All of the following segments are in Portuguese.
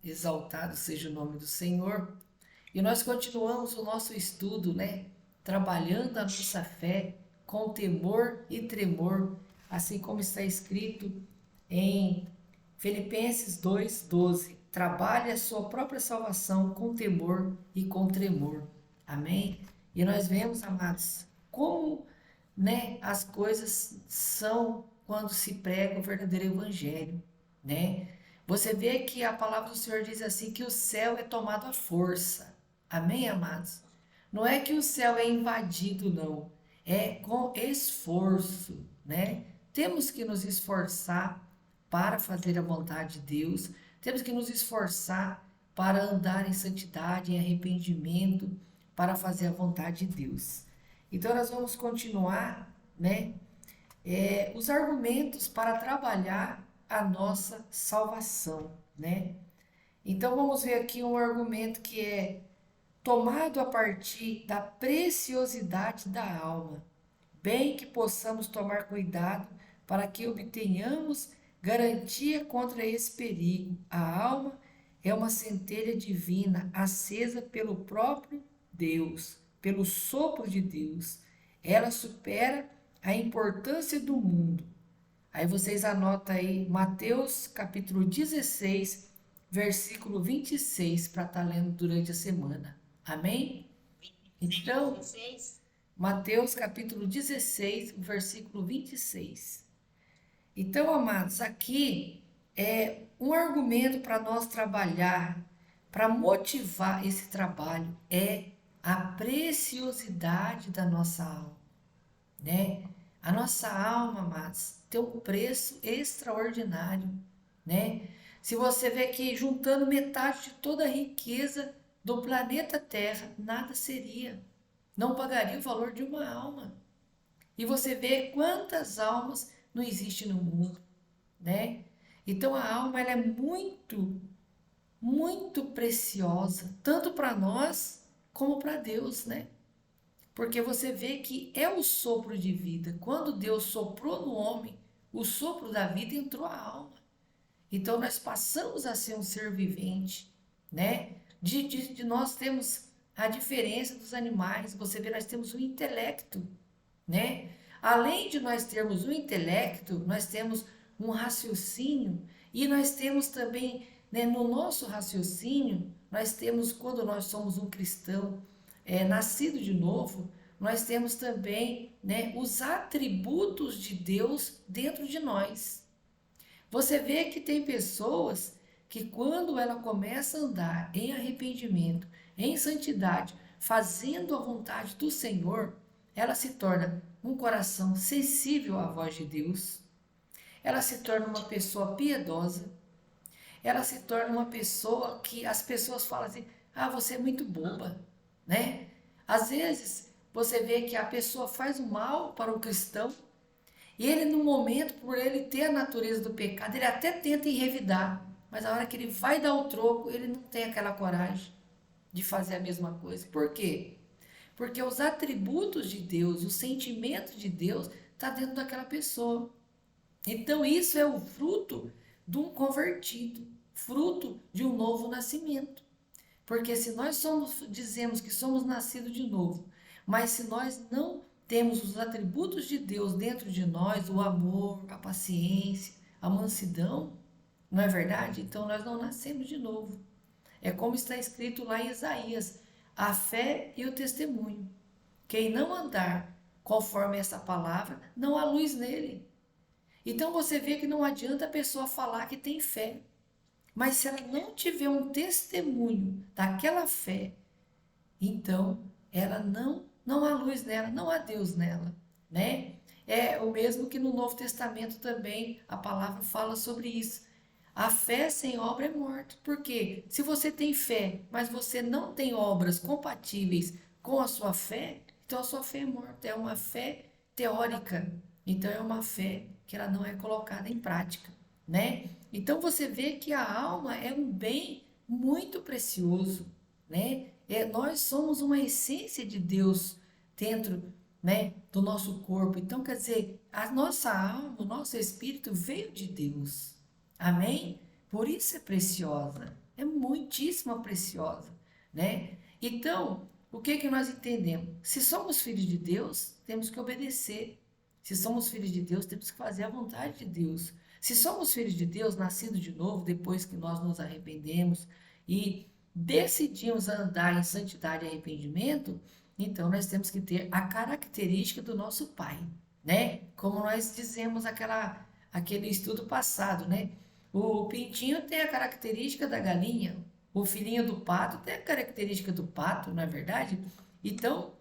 Exaltado seja o nome do Senhor. E nós continuamos o nosso estudo, né? Trabalhando a nossa fé com temor e tremor, assim como está escrito em Filipenses 2:12. Trabalhe a sua própria salvação com temor e com tremor. Amém? E nós vemos, amados, como, né, as coisas são quando se prega o verdadeiro evangelho, né? Você vê que a palavra do Senhor diz assim que o céu é tomado à força. Amém, amados? Não é que o céu é invadido, não. É com esforço, né? Temos que nos esforçar para fazer a vontade de Deus. Temos que nos esforçar para andar em santidade, em arrependimento, para fazer a vontade de Deus. Então nós vamos continuar, né? Os argumentos para trabalhar a nossa salvação, né? Então vamos ver aqui um argumento que é tomado a partir da preciosidade da alma, bem que possamos tomar cuidado para que obtenhamos garantia contra esse perigo. A alma é uma centelha divina acesa pelo próprio Deus, pelo sopro de Deus. Ela supera a importância do mundo. Aí vocês anotam aí Mateus capítulo 16, versículo 26, para estar lendo durante a semana. Amém? Então, Mateus capítulo 16, versículo 26. Então, amados, aqui é um argumento para nós trabalhar, para motivar esse trabalho, é a preciosidade da nossa alma, né? A nossa alma, amados, tem um preço extraordinário, né? Se você vê que juntando metade de toda a riqueza do planeta Terra, nada seria. Não pagaria o valor de uma alma. E você vê quantas almas não existem no mundo, né? Então a alma ela é muito, muito preciosa, tanto para nós como para Deus, né? Porque você vê que é o sopro de vida. Quando Deus soprou no homem, o sopro da vida entrou a alma. Então nós passamos a ser um ser vivente, né? De nós temos a diferença dos animais. Você vê, nós temos o intelecto, né? Além de nós termos o intelecto, nós temos um raciocínio e nós temos também, né, no nosso raciocínio, nós temos, quando nós somos um cristão nascido de novo, nós temos também, né, os atributos de Deus dentro de nós. Você vê que tem pessoas que quando ela começa a andar em arrependimento, em santidade, fazendo a vontade do Senhor, ela se torna um coração sensível à voz de Deus, ela se torna uma pessoa piedosa, ela se torna uma pessoa que as pessoas falam assim: ah, você é muito boba, né? Às vezes você vê que a pessoa faz o mal para o cristão e ele, no momento, por ele ter a natureza do pecado, ele até tenta enrevidar, mas a hora que ele vai dar o troco, ele não tem aquela coragem de fazer a mesma coisa. Por quê? Porque os atributos de Deus, o sentimento de Deus está dentro daquela pessoa. Então isso é o fruto de um convertido, fruto de um novo nascimento. Porque se nós dizemos que somos nascidos de novo, mas se nós não temos os atributos de Deus dentro de nós, o amor, a paciência, a mansidão, não é verdade? Então nós não nascemos de novo. É como está escrito lá em Isaías: a fé e o testemunho. Quem não andar conforme essa palavra, não há luz nele. Então você vê que não adianta a pessoa falar que tem fé, mas se ela não tiver um testemunho daquela fé, então ela não há luz nela, não há Deus nela, né? É o mesmo que no Novo Testamento também a palavra fala sobre isso. A fé sem obra é morta. Por quê? Se você tem fé, mas você não tem obras compatíveis com a sua fé, então a sua fé é morta. É uma fé teórica. Então é uma fé que ela não é colocada em prática, né? Então você vê que a alma é um bem muito precioso, né? Nós somos uma essência de Deus dentro, né, do nosso corpo. Então, quer dizer, a nossa alma, o nosso espírito veio de Deus. Amém? Por isso é preciosa, é muitíssimo preciosa, né? Então, o que que nós entendemos? Se somos filhos de Deus, temos que obedecer. Se somos filhos de Deus, temos que fazer a vontade de Deus. Se somos filhos de Deus, nascidos de novo, depois que nós nos arrependemos e decidimos andar em santidade e arrependimento, então nós temos que ter a característica do nosso Pai, né? Como nós dizemos aquele estudo passado, né? O pintinho tem a característica da galinha, o filhinho do pato tem a característica do pato, não é verdade? Então,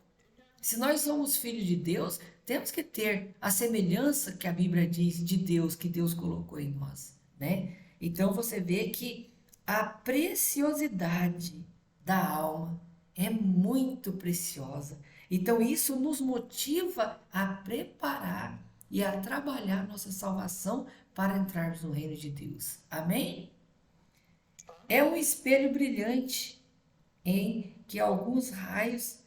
se nós somos filhos de Deus, temos que ter a semelhança que a Bíblia diz de Deus, que Deus colocou em nós, né? Então você vê que a preciosidade da alma é muito preciosa. Então isso nos motiva a preparar e a trabalhar nossa salvação para entrarmos no reino de Deus. Amém? É um espelho brilhante em que alguns raios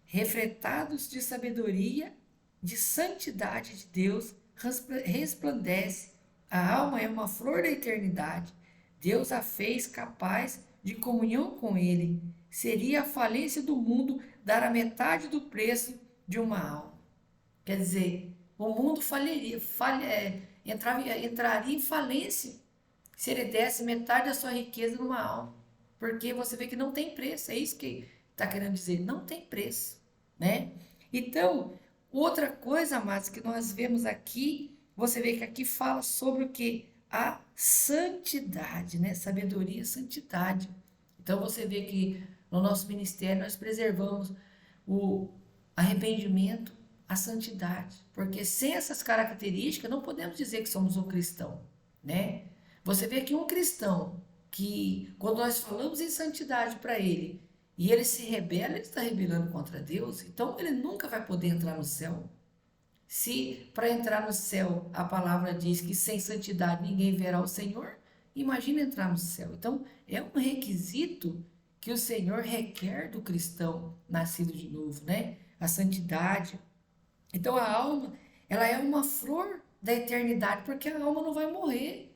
refletados de sabedoria, de santidade de Deus, resplandece. A alma é uma flor da eternidade. Deus a fez capaz de comunhão com Ele. Seria a falência do mundo dar a metade do preço de uma alma. Quer dizer, o mundo entraria em falência se ele desse metade da sua riqueza numa alma. Porque você vê que não tem preço. É isso que está querendo dizer. Não tem preço, né? Então, outra coisa, amados, que nós vemos aqui, você vê que aqui fala sobre o que? A santidade, né? Sabedoria e santidade. Então, você vê que no nosso ministério nós preservamos o arrependimento, a santidade. Porque sem essas características não podemos dizer que somos um cristão, né? Você vê que um cristão que, quando nós falamos em santidade para ele, e ele se rebela, ele está rebelando contra Deus, então ele nunca vai poder entrar no céu. Se para entrar no céu a palavra diz que sem santidade ninguém verá o Senhor, imagina entrar no céu. Então é um requisito que o Senhor requer do cristão nascido de novo, né? A santidade. Então a alma, ela é uma flor da eternidade, porque a alma não vai morrer.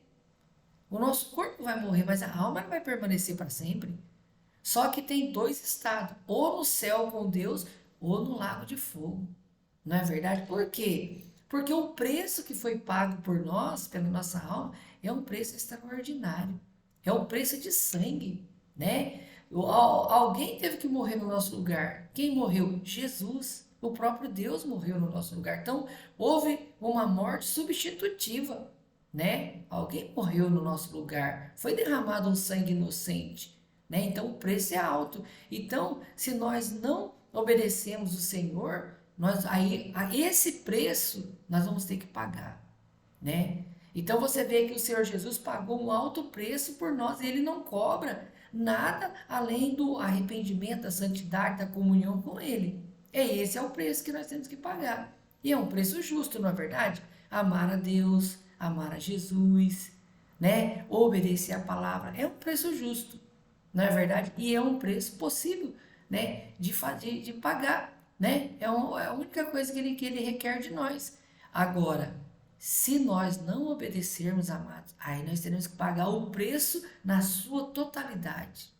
O nosso corpo vai morrer, mas a alma vai permanecer para sempre. Só que tem dois estados, ou no céu com Deus, ou no lago de fogo. Não é verdade? Por quê? Porque o preço que foi pago por nós, pela nossa alma, é um preço extraordinário. É um preço de sangue, né? Alguém teve que morrer no nosso lugar. Quem morreu? Jesus. O próprio Deus morreu no nosso lugar. Então, houve uma morte substitutiva, né? Alguém morreu no nosso lugar. Foi derramado um sangue inocente, né? Então, o preço é alto. Então, se nós não obedecemos o Senhor, a esse preço nós vamos ter que pagar, né? Então você vê que o Senhor Jesus pagou um alto preço por nós, e ele não cobra nada além do arrependimento, da santidade, da comunhão com ele. Esse é o preço que nós temos que pagar. E é um preço justo, não é verdade? Amar a Deus, amar a Jesus, né? Obedecer a palavra é um preço justo, não é verdade? E é um preço possível, né? De pagar, né? É a única coisa que ele requer de nós. Agora, se nós não obedecermos, amados, aí nós teremos que pagar o preço na sua totalidade.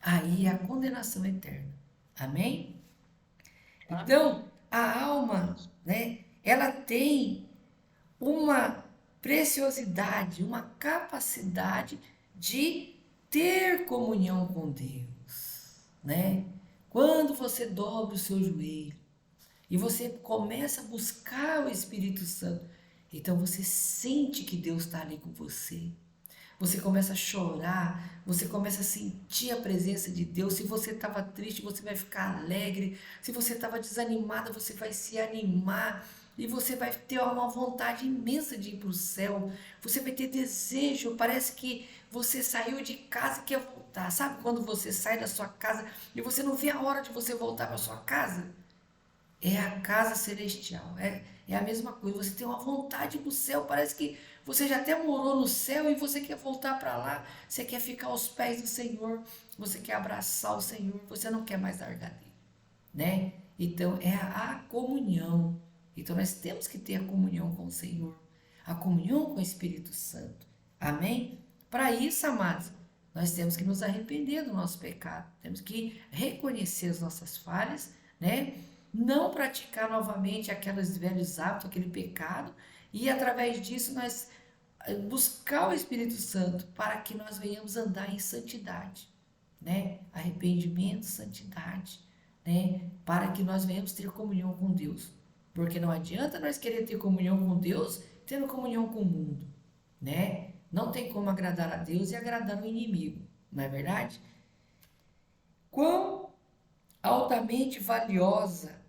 Aí é a condenação eterna. Amém? Então, a alma, né? Ela tem uma preciosidade, uma capacidade de ter comunhão com Deus, né? Quando você dobra o seu joelho e você começa a buscar o Espírito Santo, então você sente que Deus está ali com você. Você começa a chorar, você começa a sentir a presença de Deus. Se você estava triste, você vai ficar alegre. Se você estava desanimada, você vai se animar. E você vai ter uma vontade imensa de ir para o céu. Você vai ter desejo. Parece que você saiu de casa e quer voltar. Sabe quando você sai da sua casa e você não vê a hora de você voltar para sua casa? É a casa celestial. É a mesma coisa. Você tem uma vontade para o céu. Parece que você já até morou no céu e você quer voltar para lá. Você quer ficar aos pés do Senhor. Você quer abraçar o Senhor. Você não quer mais largar dele, né? Então é a comunhão. Então nós temos que ter a comunhão com o Senhor, a comunhão com o Espírito Santo. Amém? Para isso, amados, nós temos que nos arrepender do nosso pecado, temos que reconhecer as nossas falhas, né? Não praticar novamente aqueles velhos hábitos, aquele pecado, e através disso nós buscar o Espírito Santo para que nós venhamos andar em santidade, né? Arrependimento, santidade, né? Para que nós venhamos ter comunhão com Deus. Porque não adianta nós querer ter comunhão com Deus tendo comunhão com o mundo, né? Não tem como agradar a Deus e agradar o inimigo, não é verdade? Quão altamente valiosa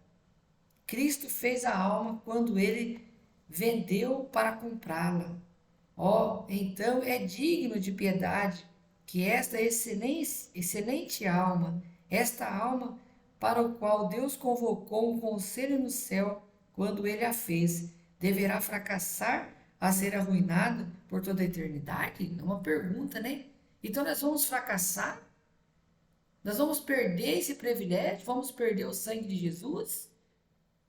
Cristo fez a alma quando ele vendeu para comprá-la. Ó, então é digno de piedade que esta excelente alma, esta alma para o qual Deus convocou um conselho no céu quando ele a fez, deverá fracassar a ser arruinada por toda a eternidade? É uma pergunta, né? Então nós vamos fracassar? Nós vamos perder esse privilégio? Vamos perder o sangue de Jesus?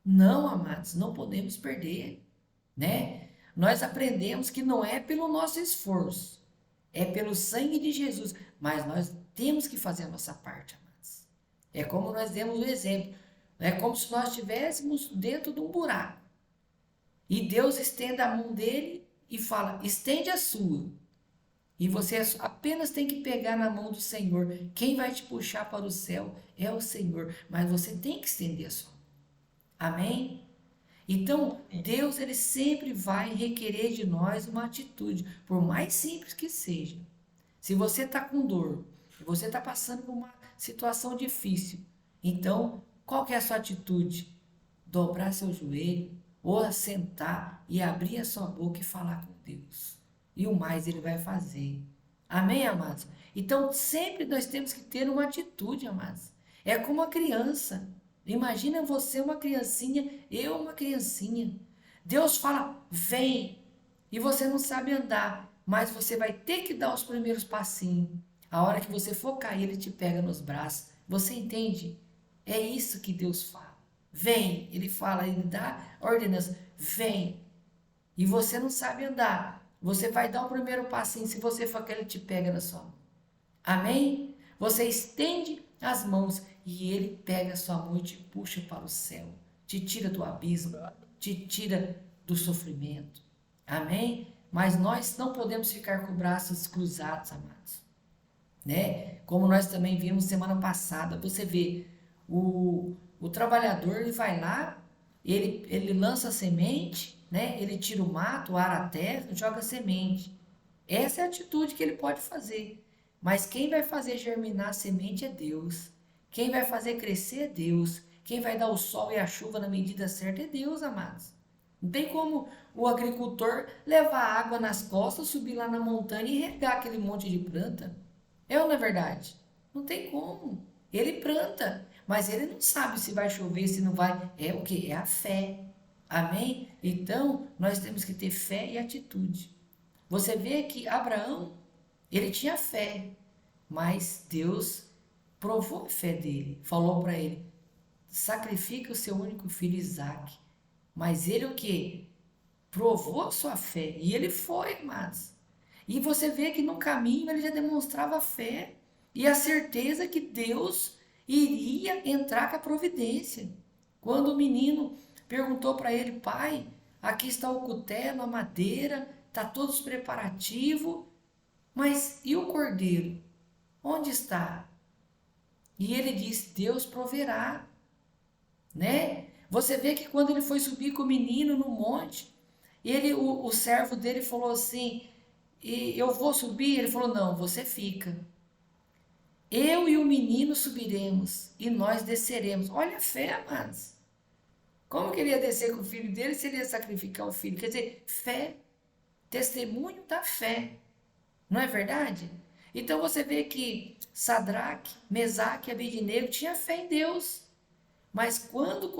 Não, amados, não podemos perder, né? Nós aprendemos que não é pelo nosso esforço, é pelo sangue de Jesus, mas nós temos que fazer a nossa parte, amados. É como nós demos o exemplo, é como se nós estivéssemos dentro de um buraco e Deus estende a mão dele e fala: estende a sua. E você apenas tem que pegar na mão do Senhor. Quem vai te puxar para o céu é o Senhor, mas você tem que estender a sua mão. Amém? Então, Deus ele sempre vai requerer de nós uma atitude, por mais simples que seja. Se você está com dor, se você está passando por uma situação difícil, então, qual que é a sua atitude? Dobrar seu joelho, ou sentar e abrir a sua boca e falar com Deus. E o mais ele vai fazer. Amém, amados? Então, sempre nós temos que ter uma atitude, amados. É como a criança. Imagina você uma criancinha, eu uma criancinha. Deus fala, vem, e você não sabe andar, mas você vai ter que dar os primeiros passinhos. A hora que você for cair, ele te pega nos braços. Você entende? É isso que Deus fala. Vem, ele fala, ele dá ordenança, vem. E você não sabe andar. Você vai dar o primeiro passinho, se você for que ele te pega na sua mão. Amém? Você estende as mãos e ele pega a sua mão e te puxa para o céu, te tira do abismo, te tira do sofrimento. Amém? Mas nós não podemos ficar com braços cruzados, amados. Né? Como nós também vimos semana passada, você vê, o trabalhador ele vai lá, ele lança a semente, né? Ele tira o mato, ara a terra, joga a semente. Essa é a atitude que ele pode fazer. Mas quem vai fazer germinar a semente é Deus. Quem vai fazer crescer é Deus. Quem vai dar o sol e a chuva na medida certa é Deus, amados. Não tem como o agricultor levar água nas costas, subir lá na montanha e regar aquele monte de planta. É ou não é verdade? Não tem como. Ele planta, mas ele não sabe se vai chover, se não vai. É o que? É a fé. Amém? Então, nós temos que ter fé e atitude. Você vê que Abraão, ele tinha fé, mas Deus provou a fé dele. Falou para ele, sacrifica o seu único filho Isaque. Mas ele o quê? Provou a sua fé. E ele foi, amados. E você vê que no caminho ele já demonstrava fé e a certeza que Deus iria entrar com a providência. Quando o menino perguntou para ele, pai, aqui está o cutelo, a madeira, está todos os preparativos, mas e o cordeiro? Onde está? E ele disse, Deus proverá, né? Você vê que quando ele foi subir com o menino no monte, o servo dele falou assim, e eu vou subir? Ele falou, não, você fica. Eu e o menino subiremos e nós desceremos. Olha a fé, amados. Como que ele ia descer com o filho dele se ele ia sacrificar o filho? Quer dizer, fé, testemunho da fé. Não é verdade? Então você vê que Sadraque, Mesaque e Abednego tinham fé em Deus. Mas quando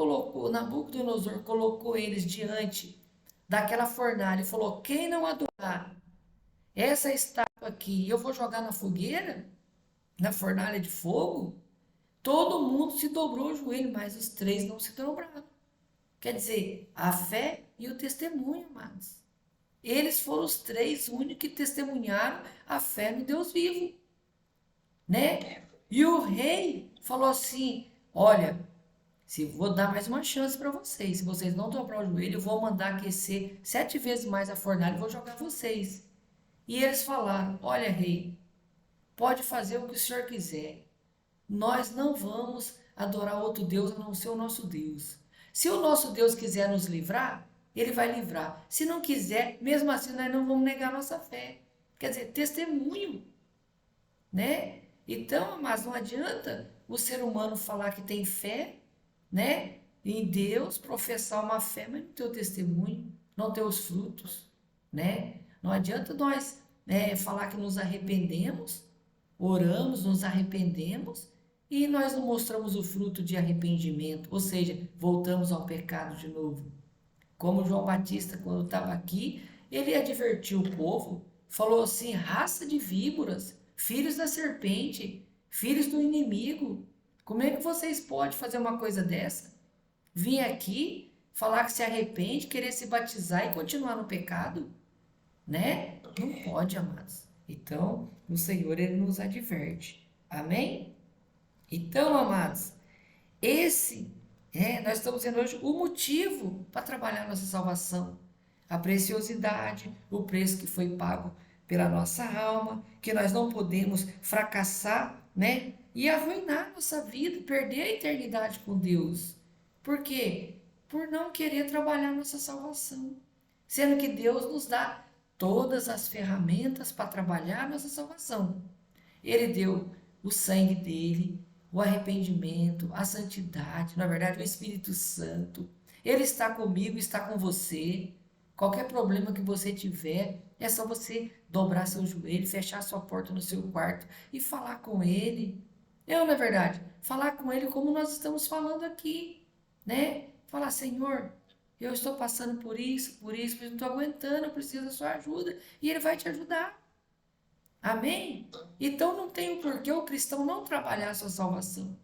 Nabucodonosor colocou eles diante daquela fornalha e falou, quem não adorar essa estátua aqui, eu vou jogar na fogueira, na fornalha de fogo, todo mundo se dobrou o joelho, mas os três não se dobraram. Quer dizer, a fé e o testemunho, amados. Eles foram os três únicos que testemunharam a fé no Deus vivo, né? E o rei falou assim: olha, se vou dar mais uma chance para vocês, se vocês não dobrar o joelho, eu vou mandar aquecer 7 vezes mais a fornalha e vou jogar vocês. E eles falaram: olha, rei, pode fazer o que o senhor quiser. Nós não vamos adorar outro Deus a não ser o nosso Deus. Se o nosso Deus quiser nos livrar, ele vai livrar. Se não quiser, mesmo assim, nós não vamos negar nossa fé. Quer dizer, testemunho, né? Então, mas não adianta o ser humano falar que tem fé, né? Em Deus, professar uma fé, mas não ter o testemunho, não ter os frutos, né? Não adianta nós falar que nos arrependemos, oramos, nos arrependemos e nós não mostramos o fruto de arrependimento, ou seja, voltamos ao pecado de novo. Como João Batista, quando estava aqui, ele advertiu o povo, falou assim: raça de víboras, filhos da serpente, filhos do inimigo, como é que vocês podem fazer uma coisa dessa? Vir aqui, falar que se arrepende, querer se batizar e continuar no pecado? Né? Não pode, amados. Então, o Senhor, ele nos adverte. Amém? Então, amados, nós estamos vendo hoje o motivo para trabalhar nossa salvação. A preciosidade, o preço que foi pago pela nossa alma, que nós não podemos fracassar, né? E arruinar nossa vida, perder a eternidade com Deus. Por quê? Por não querer trabalhar nossa salvação. Sendo que Deus nos dá todas as ferramentas para trabalhar nossa salvação. Ele deu o sangue dele, o arrependimento, a santidade, na verdade, o Espírito Santo. Ele está comigo, está com você. Qualquer problema que você tiver, é só você dobrar seu joelho, fechar sua porta no seu quarto e falar com ele. Não é verdade? Falar com ele como nós estamos falando aqui, né? Falar: Senhor, eu estou passando por isso, não estou aguentando, eu preciso da sua ajuda. E ele vai te ajudar. Amém? Então não tem por que o cristão não trabalhar a sua salvação.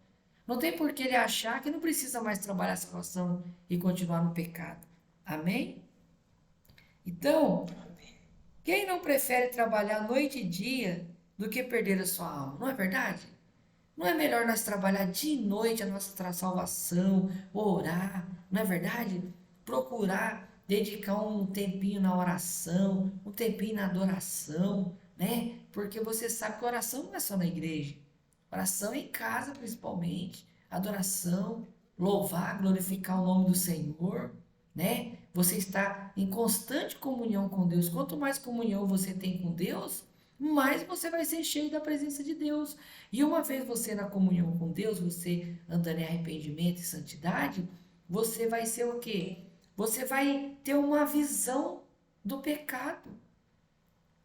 Não tem por que ele achar que não precisa mais trabalhar a salvação e continuar no pecado. Amém? Então, quem não prefere trabalhar noite e dia do que perder a sua alma? Não é verdade? Não é melhor nós trabalhar dia e noite a nossa salvação, orar, não é verdade? Procurar dedicar um tempinho na oração, um tempinho na adoração, né? Porque você sabe que oração não é só na igreja. Oração é em casa, principalmente. Adoração, louvar, glorificar o nome do Senhor, né? Você está em constante comunhão com Deus. Quanto mais comunhão você tem com Deus, mais você vai ser cheio da presença de Deus. E uma vez você na comunhão com Deus, você andando em arrependimento e santidade, você vai ser o quê? Você vai ter uma visão do pecado.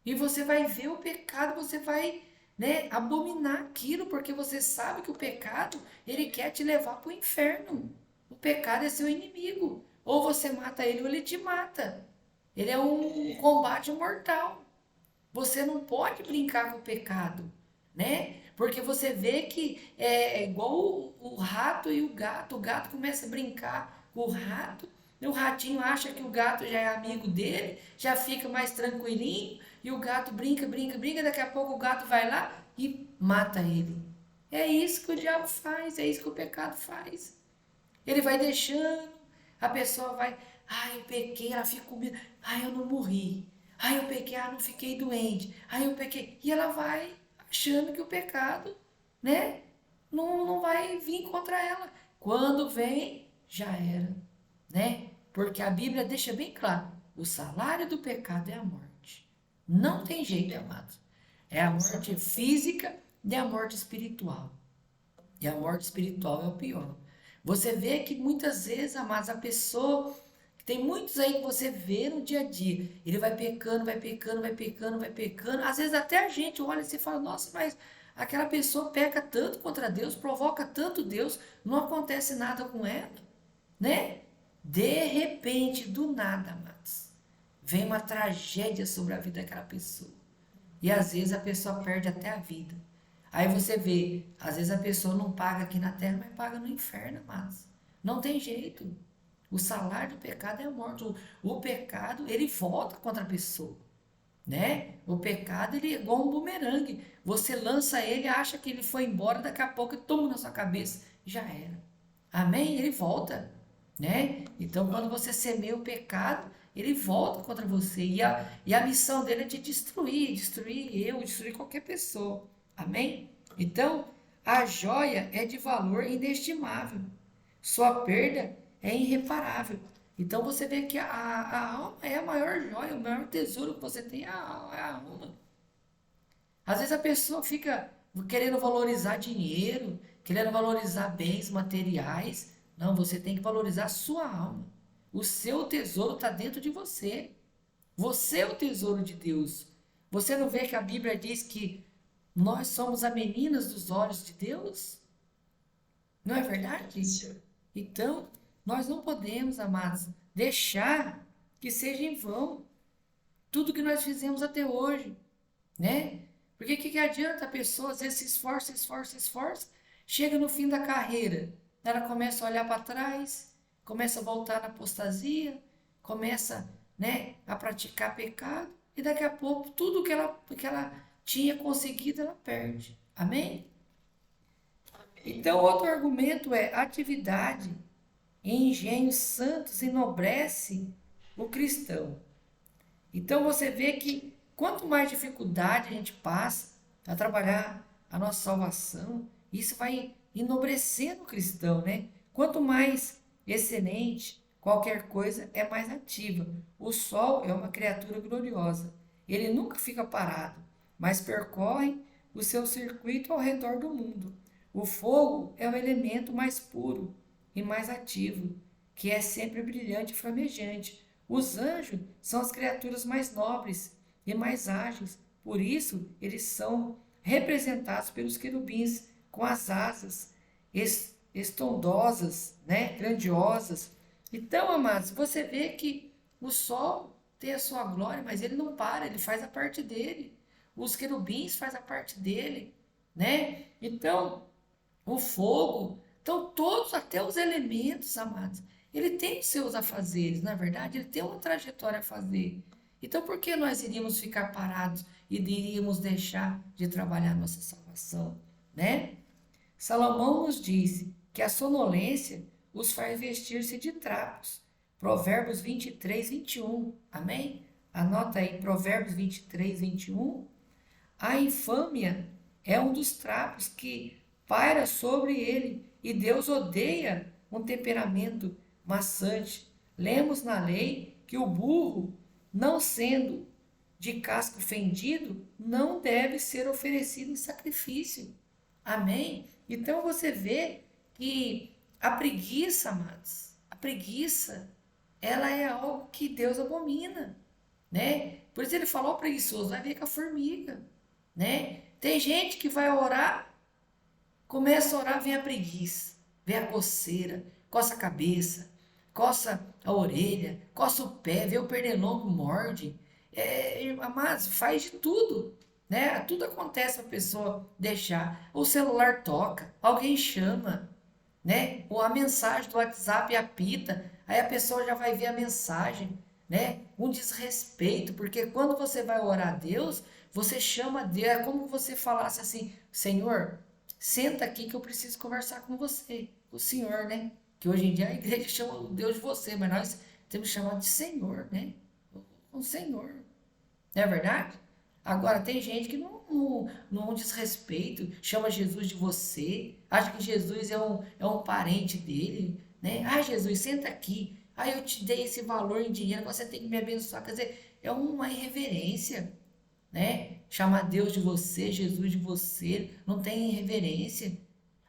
E você vai ver o pecado, você vai, né, abominar aquilo, porque você sabe que o pecado, ele quer te levar para o inferno. O pecado é seu inimigo. Ou você mata ele ou ele te mata. Ele é um combate mortal. Você não pode brincar com o pecado, né? Porque você vê que é igual o rato e o gato. O gato começa a brincar com o rato, e o ratinho acha que o gato já é amigo dele, já fica mais tranquilinho, e o gato brinca, brinca, brinca, daqui a pouco o gato vai lá e mata ele. É isso que o diabo faz, é isso que o pecado faz. Ele vai deixando, a pessoa vai: ai, eu pequei, ela fica com medo, ai, eu não morri. Ai, eu pequei, não fiquei doente. Ai, eu pequei. E ela vai achando que o pecado, né, não vai vir contra ela. Quando vem, já era, né? Porque a Bíblia deixa bem claro: o salário do pecado é a morte. Não tem jeito, amados. É a morte física e a morte espiritual. E a morte espiritual é o pior. Você vê que muitas vezes, amados, a pessoa... Tem muitos aí que você vê no dia a dia. Ele vai pecando, vai pecando, vai pecando, vai pecando. Às vezes até a gente olha e fala: nossa, mas aquela pessoa peca tanto contra Deus, provoca tanto Deus, não acontece nada com ela, né? De repente, do nada, amados, vem uma tragédia sobre a vida daquela pessoa. E às vezes a pessoa perde até a vida. Aí você vê, às vezes a pessoa não paga aqui na terra, mas paga no inferno, amados. Não tem jeito. O salário do pecado é a morte. O pecado, ele volta contra a pessoa, né? O pecado, ele é igual um bumerangue. Você lança ele, acha que ele foi embora, daqui a pouco ele toma na sua cabeça, já era. Amém? Ele volta, né? Então, quando você semeia o pecado, ele volta contra você. E a missão dele é te destruir, destruir eu, destruir qualquer pessoa. Amém? Então, a joia é de valor inestimável. Sua perda é irreparável. Então você vê que a alma é a maior joia, o maior tesouro que você tem é a alma. Às vezes a pessoa fica querendo valorizar dinheiro, querendo valorizar bens materiais. Não, você tem que valorizar a sua alma. O seu tesouro está dentro de você. Você é o tesouro de Deus. Você não vê que a Bíblia diz que nós somos as meninas dos olhos de Deus? Não é verdade? Então, nós não podemos, amados, deixar que seja em vão tudo que nós fizemos até hoje, né? Porque o que adianta a pessoa, às vezes, se esforça, esforça, esforça, chega no fim da carreira, ela começa a olhar para trás, começa a voltar na apostasia, começa, né, a praticar pecado, e daqui a pouco tudo que ela tinha conseguido, ela perde. Amém? Então, outro argumento é atividade e engenhos santos enobrece o cristão. Então você vê que quanto mais dificuldade a gente passa para trabalhar a nossa salvação, isso vai enobrecendo o cristão, né? Quanto mais excelente qualquer coisa é mais ativa. O sol é uma criatura gloriosa. Ele nunca fica parado, mas percorre o seu circuito ao redor do mundo. O fogo é o elemento mais puro e mais ativo, que é sempre brilhante e flamejante. Os anjos são as criaturas mais nobres e mais ágeis, por isso eles são representados pelos querubins com as asas estondosas, né, grandiosas. Então, amados, você vê que o sol tem a sua glória, mas ele não para, ele faz a parte dele. Os querubins fazem a parte dele, né? Então, o fogo, então todos, até os elementos, amados, ele tem os seus afazeres, não é verdade? Ele tem uma trajetória a fazer. Então por que nós iríamos ficar parados e iríamos deixar de trabalhar a nossa salvação, né? Salomão nos disse que a sonolência os faz vestir-se de trapos. Provérbios 23, 21. Amém? Anota aí, Provérbios 23, 21. A infâmia é um dos trapos que paira sobre ele, e Deus odeia um temperamento maçante. Lemos na lei que o burro, não sendo de casco fendido, não deve ser oferecido em sacrifício. Amém? Então você vê que a preguiça, amados, a preguiça, ela é algo que Deus abomina, né? Por isso ele falou preguiçoso, vai ver com a formiga, né? Tem gente que vai orar, começa a orar, vem a preguiça, vem a coceira, coça a cabeça, coça a orelha, coça o pé, vê o pernilongo, morde. Amados, faz de tudo, né? Tudo acontece para a pessoa deixar. O celular toca, alguém chama, né? Ou a mensagem do WhatsApp apita, aí a pessoa já vai ver a mensagem, né? Um desrespeito, porque quando você vai orar a Deus, você chama a Deus, é como você falasse assim: Senhor, senta aqui que eu preciso conversar com você, o Senhor, né? Que hoje em dia a igreja chama o Deus de você, mas nós temos chamado de Senhor, né? O Senhor, não é verdade? Agora, tem gente que não diz respeito, chama Jesus de você, acha que Jesus é um parente dele, né? Ah, Jesus, senta aqui. Ah, eu te dei esse valor em dinheiro, agora você tem que me abençoar. Quer dizer, é uma irreverência, né? Chamar Deus de você, Jesus de você, não tem reverência.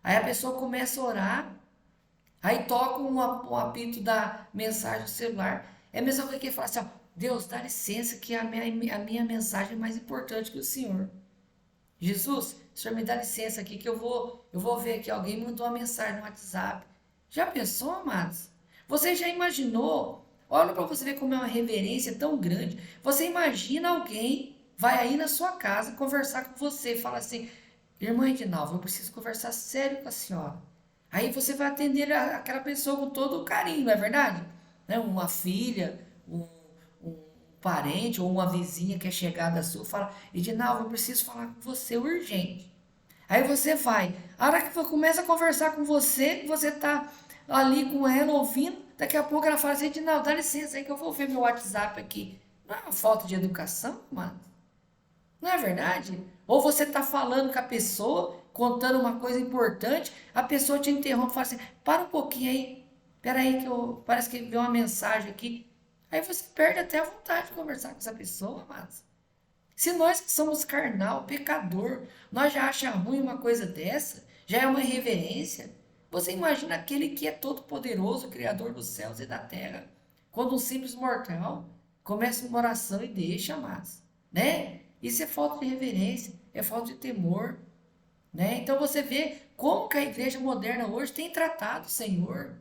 Aí a pessoa começa a orar, aí toca um apito da mensagem do celular. É a mesma coisa que ele fala assim, ó, Deus, dá licença que a minha mensagem é mais importante que o Senhor. Jesus, o Senhor me dá licença aqui que eu vou ver aqui, alguém mandou uma mensagem no WhatsApp. Já pensou, amados? Você já imaginou? Olha para você ver como é uma reverência tão grande. Você imagina alguém vai aí na sua casa conversar com você e fala assim, irmã Edinalva, eu preciso conversar sério com a senhora. Aí você vai atender aquela pessoa com todo o carinho, não é verdade? Né? Uma filha, um parente ou uma vizinha que é chegada sua, fala, Edinaldo, eu preciso falar com você urgente. Aí você vai. A hora que começa a conversar com você, que você tá ali com ela ouvindo, daqui a pouco ela fala assim, Edinaldo, dá licença aí que eu vou ver meu WhatsApp aqui. Não é uma falta de educação, mano? Não é verdade? Ou você está falando com a pessoa, contando uma coisa importante, a pessoa te interrompe e fala assim: para um pouquinho aí, espera aí que eu parece que veio uma mensagem aqui. Aí você perde até a vontade de conversar com essa pessoa, mas se nós que somos carnal, pecador, nós já achamos ruim uma coisa dessa, já é uma irreverência. Você imagina aquele que é todo poderoso, criador dos céus e da terra, quando um simples mortal começa uma oração e deixa, mas, né? Isso é falta de reverência, é falta de temor, né? Então você vê como que a igreja moderna hoje tem tratado o Senhor,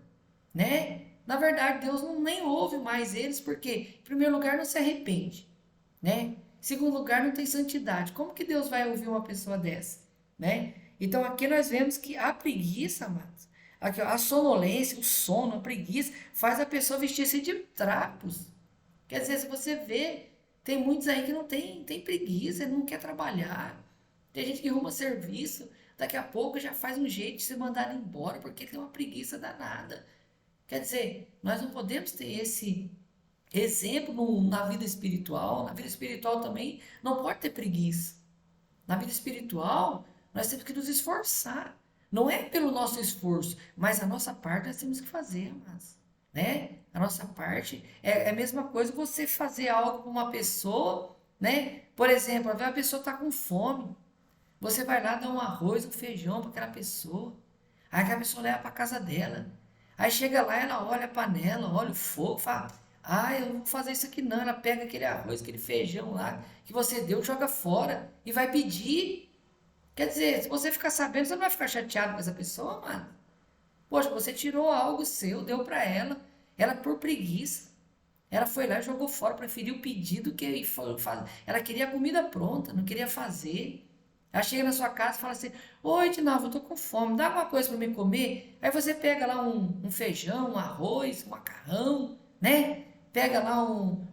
né? Na verdade, Deus não nem ouve mais eles, porque, em primeiro lugar, não se arrepende, né? Em segundo lugar, não tem santidade. Como que Deus vai ouvir uma pessoa dessa, né? Então aqui nós vemos que a preguiça, amados, aqui, ó, a sonolência, o sono, a preguiça, faz a pessoa vestir-se de trapos. Quer dizer, se você vê, tem muitos aí que não tem preguiça, não quer trabalhar. Tem gente que arruma serviço, daqui a pouco já faz um jeito de se mandar embora porque tem uma preguiça danada. Quer dizer, nós não podemos ter esse exemplo na vida espiritual. Na vida espiritual também não pode ter preguiça. Na vida espiritual, nós temos que nos esforçar. Não é pelo nosso esforço, mas a nossa parte nós temos que fazer, mas, né? A nossa parte é a mesma coisa você fazer algo para uma pessoa, né? Por exemplo, a pessoa está com fome. Você vai lá dar um arroz, um feijão para aquela pessoa. Aí aquela pessoa leva para casa dela. Aí chega lá, ela olha a panela, olha o fogo, fala: Ah, eu não vou fazer isso aqui não. Ela pega aquele arroz, aquele feijão lá que você deu, joga fora e vai pedir. Quer dizer, se você ficar sabendo, você não vai ficar chateado com essa pessoa, mano. Poxa, você tirou algo seu, deu para ela. Ela, por preguiça, ela foi lá e jogou fora, preferiu pedir do que fazer. Ela queria a comida pronta, não queria fazer. Ela chega na sua casa e fala assim: Oi, Dinalva, eu tô com fome, dá alguma coisa para me comer? Aí você pega lá um feijão, um arroz, um macarrão, né? Pega lá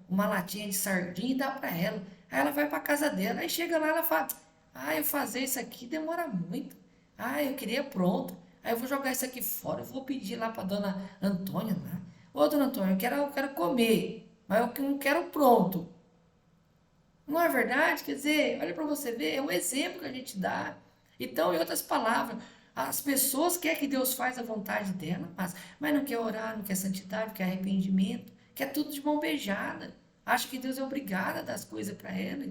uma latinha de sardinha e dá para ela. Aí ela vai para casa dela, aí chega lá e ela fala: Ah, eu fazer isso aqui demora muito. Ah, eu queria pronto. Aí eu vou jogar isso aqui fora, eu vou pedir lá para dona Antônia lá. Ô, dona Antônia, eu quero comer, mas eu não quero pronto. Não é verdade? Quer dizer, olha para você ver, é um exemplo que a gente dá. Então, em outras palavras, as pessoas querem que Deus faça a vontade dela, mas não quer orar, não quer santidade, não quer arrependimento, quer tudo de mão beijada. Acha que Deus é obrigado a dar as coisas para ela,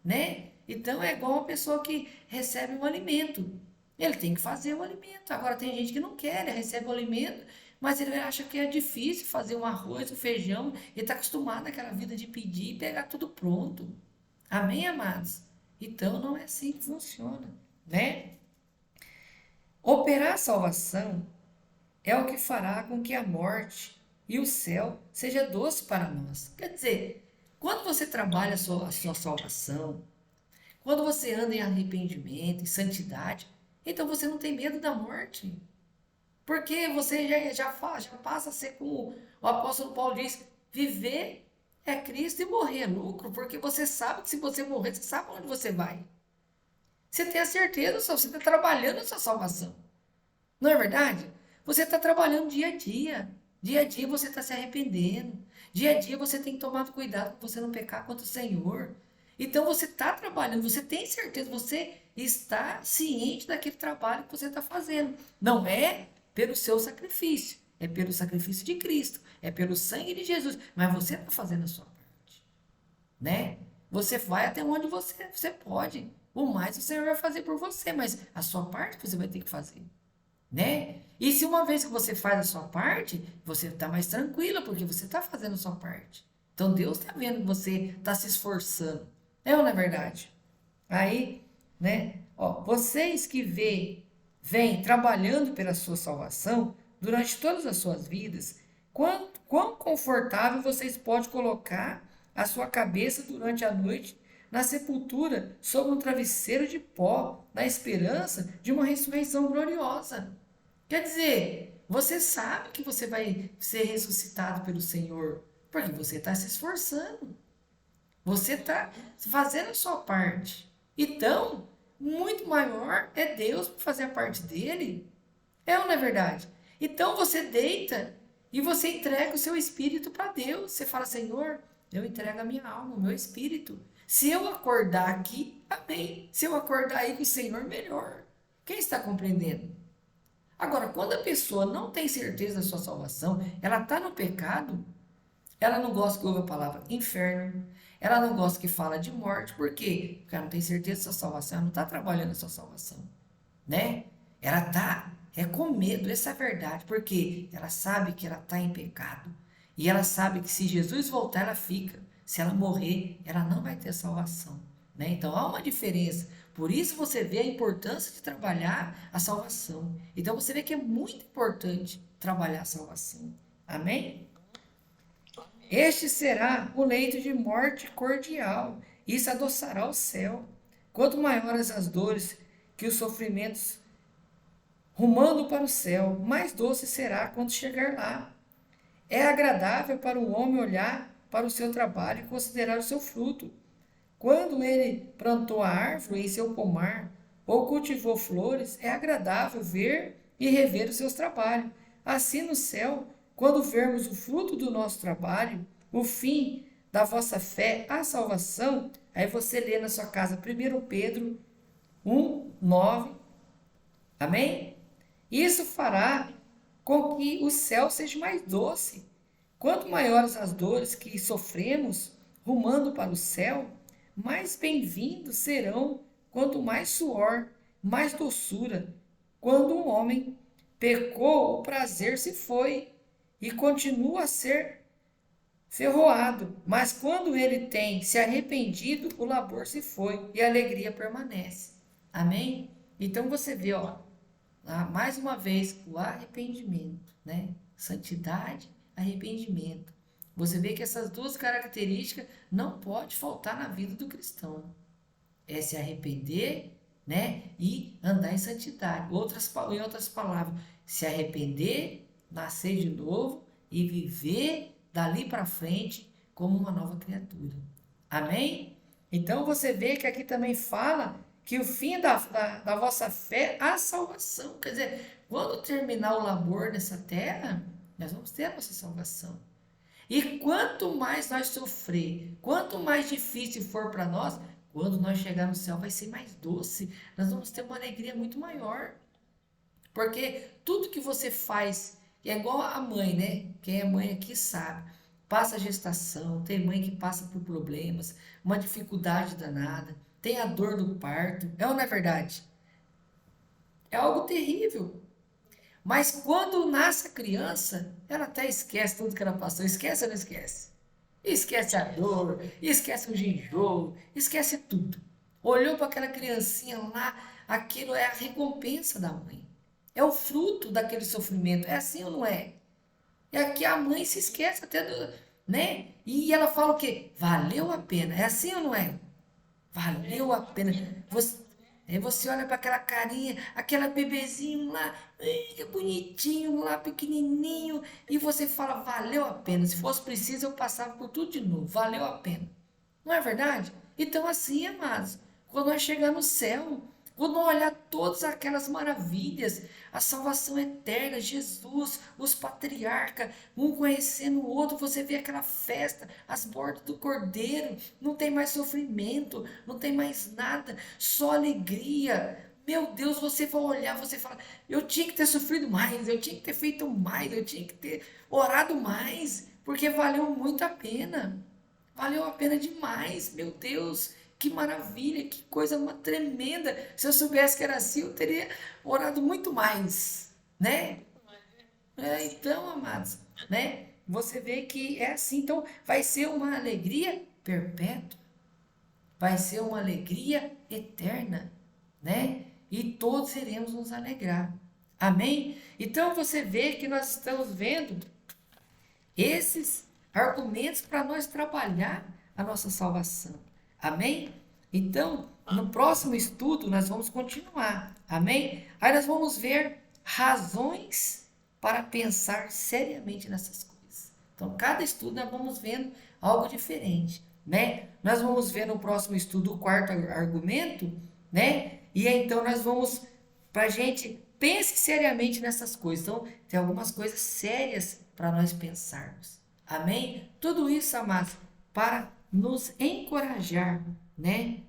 né? Então, é igual uma pessoa que recebe um alimento. Ele tem que fazer o alimento. Agora, tem gente que não quer, ele recebe o alimento, mas ele acha que é difícil fazer um arroz, um feijão, ele está acostumado àquela vida de pedir e pegar tudo pronto. Amém, amados? Então não é assim que funciona, né? Operar a salvação é o que fará com que a morte e o céu seja doce para nós. Quer dizer, quando você trabalha a sua salvação, quando você anda em arrependimento, em santidade, então você não tem medo da morte. Porque você já passa a ser como o apóstolo Paulo diz, viver é Cristo e morrer é lucro, porque você sabe que se você morrer, você sabe onde você vai. Você tem a certeza, você está trabalhando a sua salvação. Não é verdade? Você está trabalhando dia a dia. Dia a dia você está se arrependendo. Dia a dia você tem tomado cuidado para você não pecar contra o Senhor. Então você está trabalhando, você tem certeza, você está ciente daquele trabalho que você está fazendo. Não é pelo seu sacrifício, é pelo sacrifício de Cristo, é pelo sangue de Jesus. Mas você está fazendo a sua parte, né? Você vai até onde você pode. O mais o Senhor vai fazer por você, mas a sua parte você vai ter que fazer, né? E se uma vez que você faz a sua parte, você está mais tranquila, porque você está fazendo a sua parte. Então Deus está vendo que você está se esforçando. É ou não é verdade? Aí, né? Ó, vocês que vêm trabalhando pela sua salvação durante todas as suas vidas, quão confortável vocês podem colocar a sua cabeça durante a noite na sepultura sob um travesseiro de pó, na esperança de uma ressurreição gloriosa. Quer dizer, você sabe que você vai ser ressuscitado pelo Senhor, porque você está se esforçando. Você está fazendo a sua parte. Então, muito maior é Deus para fazer a parte dele. É ou não é verdade? Então você deita e você entrega o seu espírito para Deus. Você fala, Senhor, eu entrego a minha alma, o meu espírito. Se eu acordar aqui, amém. Se eu acordar aí com o Senhor, melhor. Quem está compreendendo? Agora, quando a pessoa não tem certeza da sua salvação, ela está no pecado, ela não gosta que ouve a palavra inferno, ela não gosta que fala de morte, por quê? Porque ela não tem certeza da sua salvação, ela não está trabalhando a sua salvação, né? Ela tá com medo, essa é a verdade, porque ela sabe que ela está em pecado, e ela sabe que se Jesus voltar, ela fica, se ela morrer, ela não vai ter salvação, né? Então há uma diferença, por isso você vê a importância de trabalhar a salvação, então você vê que é muito importante trabalhar a salvação, amém? Este será o leito de morte cordial, isso adoçará o céu. Quanto maiores as dores que os sofrimentos rumando para o céu, mais doce será quando chegar lá. É agradável para o homem olhar para o seu trabalho e considerar o seu fruto. Quando ele plantou a árvore em seu pomar ou cultivou flores, é agradável ver e rever os seus trabalhos. Assim no céu, quando vermos o fruto do nosso trabalho, o fim da vossa fé, a salvação, aí você lê na sua casa 1 Pedro 1:9, amém? Isso fará com que o céu seja mais doce. Quanto maiores as dores que sofremos rumando para o céu, mais bem-vindos serão, quanto mais suor, mais doçura. Quando um homem pecou, o prazer se foi e continua a ser ferroado, mas quando ele tem se arrependido, o labor se foi e a alegria permanece. Amém? Então você vê, ó, mais uma vez, o arrependimento, né? Santidade, arrependimento. Você vê que essas duas características não pode faltar na vida do cristão. É se arrepender, né? E andar em santidade. Em outras palavras, se arrepender, nascer de novo e viver dali para frente como uma nova criatura. Amém? Então você vê que aqui também fala que o fim da vossa fé é a salvação. Quer dizer, quando terminar o labor nessa terra, nós vamos ter a nossa salvação. E quanto mais nós sofrer, quanto mais difícil for para nós, quando nós chegar no céu vai ser mais doce. Nós vamos ter uma alegria muito maior. Porque tudo que você faz, é igual a mãe, né? Quem é mãe aqui sabe. Passa a gestação, tem mãe que passa por problemas, uma dificuldade danada, tem a dor do parto. É ou não é verdade? É algo terrível. Mas quando nasce a criança, ela até esquece tudo que ela passou. Esquece ou não esquece? Esquece a dor, esquece o enjoo, esquece tudo. Olhou para aquela criancinha lá, aquilo é a recompensa da mãe. É o fruto daquele sofrimento. É assim ou não é? E aqui a mãe se esquece até do, né? E ela fala o quê? Valeu a pena. É assim ou não é? Valeu a pena. Aí você olha para aquela carinha, aquela bebezinho lá, que bonitinho lá, pequenininho, e você fala, valeu a pena. Se fosse preciso, eu passava por tudo de novo. Valeu a pena. Não é verdade? Então, assim, amados, quando nós chegar no céu, quando nós olhar todas aquelas maravilhas, a salvação eterna, Jesus, os patriarcas, um conhecendo o outro, você vê aquela festa, as bordas do cordeiro, não tem mais sofrimento, não tem mais nada, só alegria. Meu Deus, você vai olhar, você fala, eu tinha que ter sofrido mais, eu tinha que ter feito mais, eu tinha que ter orado mais, porque valeu muito a pena. Valeu a pena demais, meu Deus, que maravilha, que coisa tremenda. Se eu soubesse que era assim, eu teria orado muito mais, né? Então, amados, né? Você vê que é assim, então vai ser uma alegria perpétua, vai ser uma alegria eterna, né? E todos iremos nos alegrar. Amém? Então você vê que nós estamos vendo esses argumentos para nós trabalhar a nossa salvação. Amém? Então, no próximo estudo nós vamos continuar. Amém? Aí nós vamos ver razões para pensar seriamente nessas coisas. Então, cada estudo nós vamos vendo algo diferente, né? Nós vamos ver no próximo estudo o quarto argumento, né? E então nós vamos, para a gente, pense seriamente nessas coisas. Então, tem algumas coisas sérias para nós pensarmos. Amém? Tudo isso, amados, para nos encorajar, né?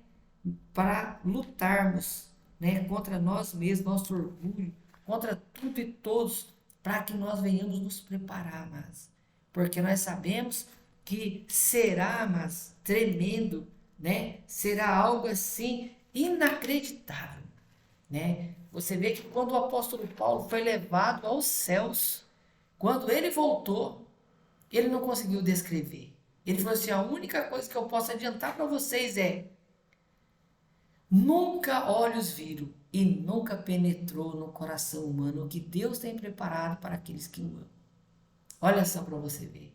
Para lutarmos, né? Contra nós mesmos, nosso orgulho, contra tudo e todos, para que nós venhamos nos preparar, mas porque nós sabemos que será, mas tremendo, né? Será algo assim inacreditável, né? Você vê que quando o apóstolo Paulo foi levado aos céus, quando ele voltou, ele não conseguiu descrever. Ele falou assim: a única coisa que eu posso adiantar para vocês é: nunca olhos viram e nunca penetrou no coração humano o que Deus tem preparado para aqueles que o amam. Olha só para você ver,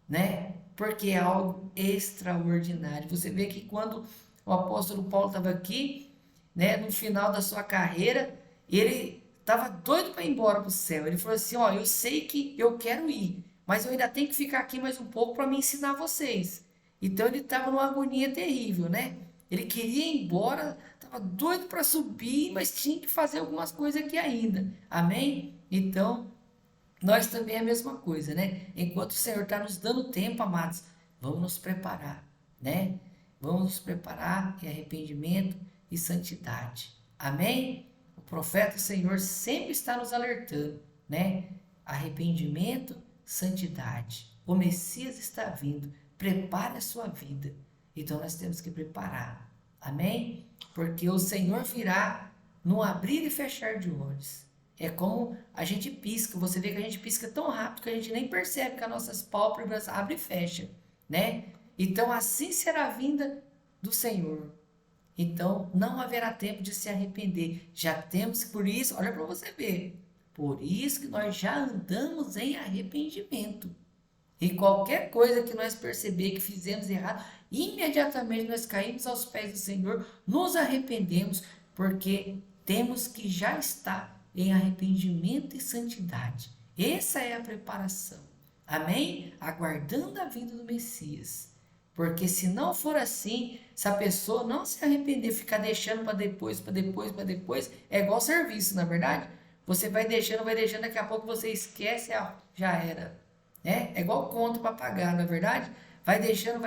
né? Porque é algo extraordinário. Você vê que quando o apóstolo Paulo estava aqui, né, no final da sua carreira, ele estava doido para ir embora para o céu. Ele falou assim: ó, eu sei que eu quero ir, mas eu ainda tenho que ficar aqui mais um pouco para me ensinar vocês. Então ele estava numa agonia terrível, né? Ele queria ir embora, estava doido para subir, mas tinha que fazer algumas coisas aqui ainda. Amém? Então, nós também é a mesma coisa, né? Enquanto o Senhor está nos dando tempo, amados, vamos nos preparar, né? Vamos nos preparar em arrependimento e santidade. Amém? O profeta do Senhor sempre está nos alertando, né? Arrependimento, santidade. O Messias está vindo. Prepare a sua vida. Então nós temos que preparar. Amém? Porque o Senhor virá num abrir e fechar de olhos. É como a gente pisca. Você vê que a gente pisca tão rápido que a gente nem percebe que as nossas pálpebras abrem e fecham, né? Então assim será a vinda do Senhor. Então não haverá tempo de se arrepender. Já temos, por isso, olha para você ver. Por isso que nós já andamos em arrependimento. E qualquer coisa que nós perceber que fizemos errado, imediatamente nós caímos aos pés do Senhor, nos arrependemos, porque temos que já estar em arrependimento e santidade. Essa é a preparação. Amém? Aguardando a vinda do Messias. Porque se não for assim, se a pessoa não se arrepender, ficar deixando para depois, é igual serviço, na verdade? Você vai deixando, daqui a pouco você esquece, já era. É igual conta para pagar, não é verdade? Vai deixando,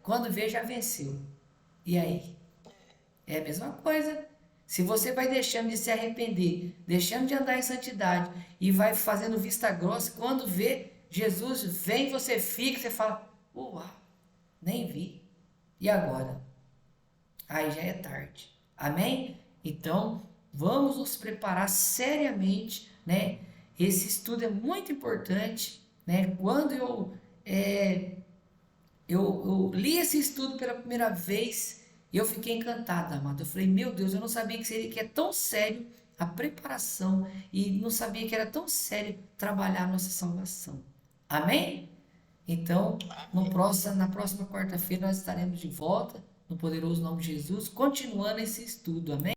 quando vê já venceu. E aí? É a mesma coisa. Se você vai deixando de se arrepender, deixando de andar em santidade e vai fazendo vista grossa, quando vê Jesus vem, você fica, você fala: uau, nem vi. E agora? Aí já é tarde. Amém? Então, vamos nos preparar seriamente, né? Esse estudo é muito importante, né? Quando eu li esse estudo pela primeira vez, eu fiquei encantada, amado. Eu falei: meu Deus, eu não sabia que é tão sério a preparação e não sabia que era tão sério trabalhar a nossa salvação. Amém? Então, na próxima quarta-feira nós estaremos de volta, no poderoso nome de Jesus, continuando esse estudo. Amém?